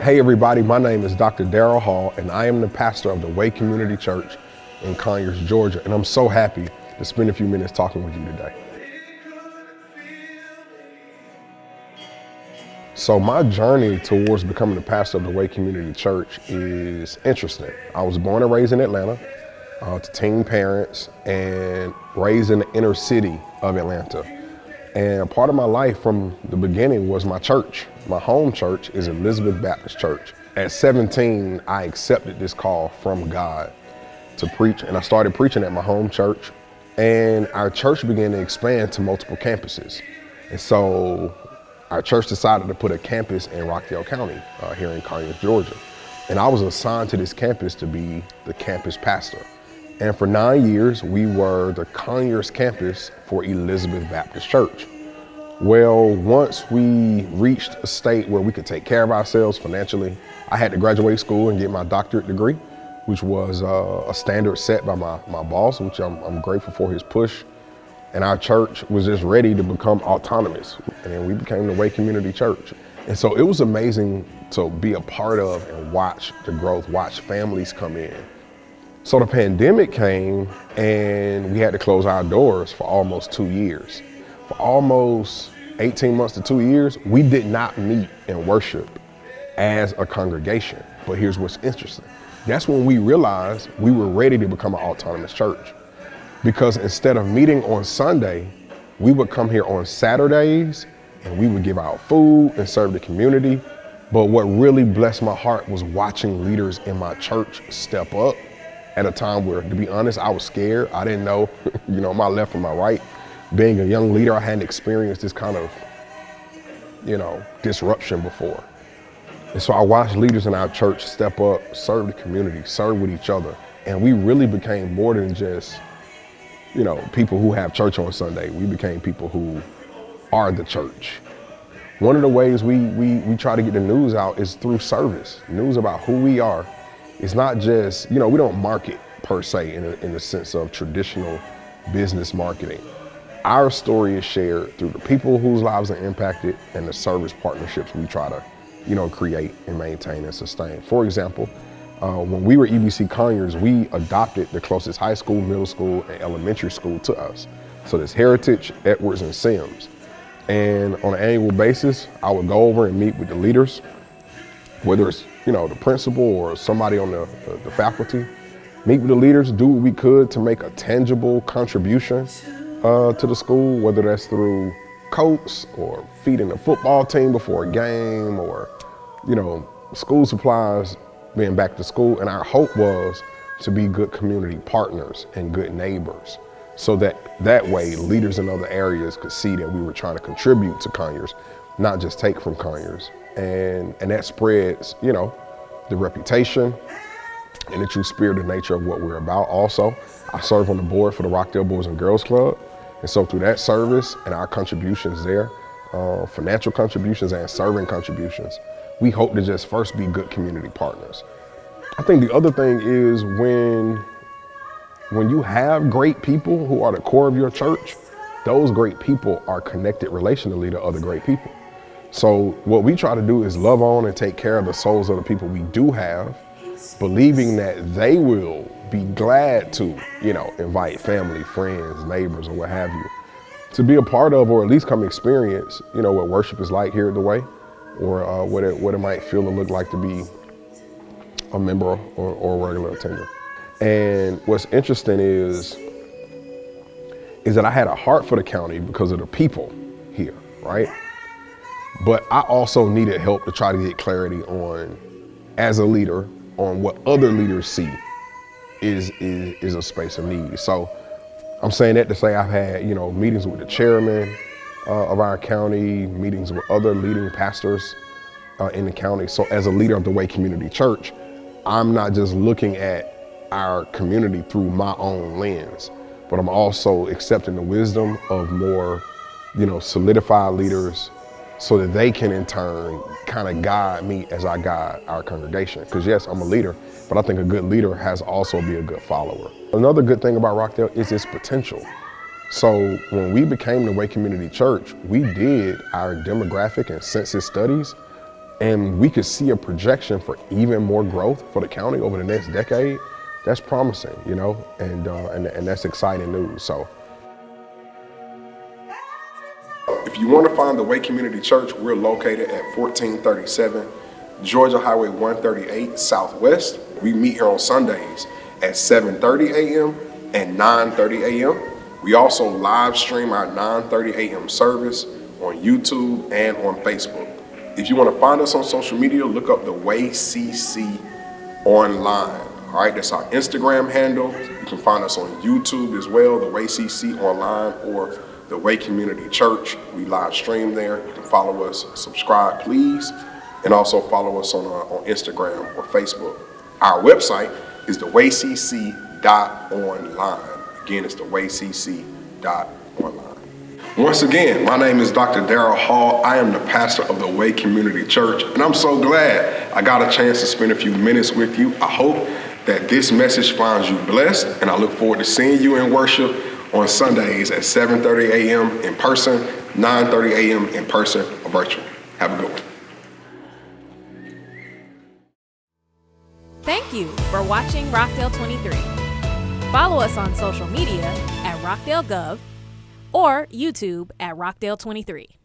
Hey everybody, my name is Dr. Darrell Hall and I am the pastor of the Way Community Church in Conyers, Georgia, and I'm so happy to spend a few minutes talking with you today. So my journey towards becoming the pastor of the Way Community Church is interesting. I was born and raised in Atlanta to teen parents and raised in the inner city of Atlanta. And part of my life from the beginning was my church. My home church is Elizabeth Baptist Church. At 17, I accepted this call from God to preach, and I started preaching at my home church. And our church began to expand to multiple campuses. And so our church decided to put a campus in Rockdale County here in Conyers, Georgia. And I was assigned to this campus to be the campus pastor. And for 9 years, we were the Conyers campus for Elizabeth Baptist Church. Well, once we reached a state where we could take care of ourselves financially, I had to graduate school and get my doctorate degree, which was a standard set by my boss, which I'm grateful for his push. And our church was just ready to become autonomous. And then we became the Way Community Church. And so it was amazing to be a part of and watch the growth, watch families come in. So the pandemic came and we had to close our doors for almost 2 years. For almost 18 months to 2 years, we did not meet and worship as a congregation. But here's what's interesting. That's when we realized we were ready to become an autonomous church. Because instead of meeting on Sunday, we would come here on Saturdays and we would give out food and serve the community. But what really blessed my heart was watching leaders in my church step up at a time where, to be honest, I was scared. I didn't know, my left from my right. Being a young leader, I hadn't experienced this kind of, disruption before. And so I watched leaders in our church step up, serve the community, serve with each other. And we really became more than just, people who have church on Sunday. We became people who are the church. One of the ways we try to get the news out is through service, news about who we are. It's not just, we don't market per se in the sense of traditional business marketing. Our story is shared through the people whose lives are impacted and the service partnerships we try to, create and maintain and sustain. For example, when we were EBC Conyers, we adopted the closest high school, middle school, and elementary school to us. So there's Heritage, Edwards, and Sims. And on an annual basis, I would go over and meet with the leaders, whether it's the principal or somebody on the faculty, meet with the leaders, do what we could to make a tangible contribution to the school, whether that's through coats or feeding the football team before a game or, school supplies, being back to school. And our hope was to be good community partners and good neighbors so that way leaders in other areas could see that we were trying to contribute to Conyers, not just take from Conyers. And that spreads, the reputation and the true spirit and nature of what we're about. Also, I serve on the board for the Rockdale Boys and Girls Club. And so through that service and our contributions there, financial contributions and serving contributions, we hope to just first be good community partners. I think the other thing is when you have great people who are the core of your church, those great people are connected relationally to other great people. So what we try to do is love on and take care of the souls of the people we do have, believing that they will be glad to, invite family, friends, neighbors, or what have you, to be a part of or at least come experience, what worship is like here at the Way, or what it might feel and look like to be a member or a regular attender. And what's interesting is that I had a heart for the county because of the people here, right? But I also needed help to try to get clarity on, as a leader, on what other leaders see is a space of need. So I'm saying that to say I've had, meetings with the chairman of our county, meetings with other leading pastors in the county. So as a leader of the Way Community Church, I'm not just looking at our community through my own lens, but I'm also accepting the wisdom of more, solidified leaders so that they can in turn kind of guide me as I guide our congregation. Because yes, I'm a leader, but I think a good leader has to also be a good follower. Another good thing about Rockdale is its potential. So when we became the Way Community Church, we did our demographic and census studies and we could see a projection for even more growth for the county over the next decade, that's promising, you know, and that's exciting news. So if you want to find the Way Community Church, we're located at 1437 Georgia Highway 138 Southwest. We meet here on Sundays at 7:30 a.m. and 9:30 a.m. We also live stream our 9:30 a.m. service on YouTube and on Facebook. If you want to find us on social media, look up the Way CC Online. All right, that's our Instagram handle. You can find us on YouTube as well, the Way CC Online or the Way Community Church. We live stream there. You can follow us, subscribe, please, and also follow us on Instagram or Facebook. Our website is thewaycc.online. Again, it's thewaycc.online. Once again, my name is Dr. Darrell Hall. I am the pastor of the Way Community Church, and I'm so glad I got a chance to spend a few minutes with you. I hope that this message finds you blessed, and I look forward to seeing you in worship on Sundays at 7:30 a.m. in person, 9:30 a.m. in person or virtual. Have a good one. Thank you for watching Rockdale 23. Follow us on social media at Rockdale Gov or YouTube at Rockdale 23.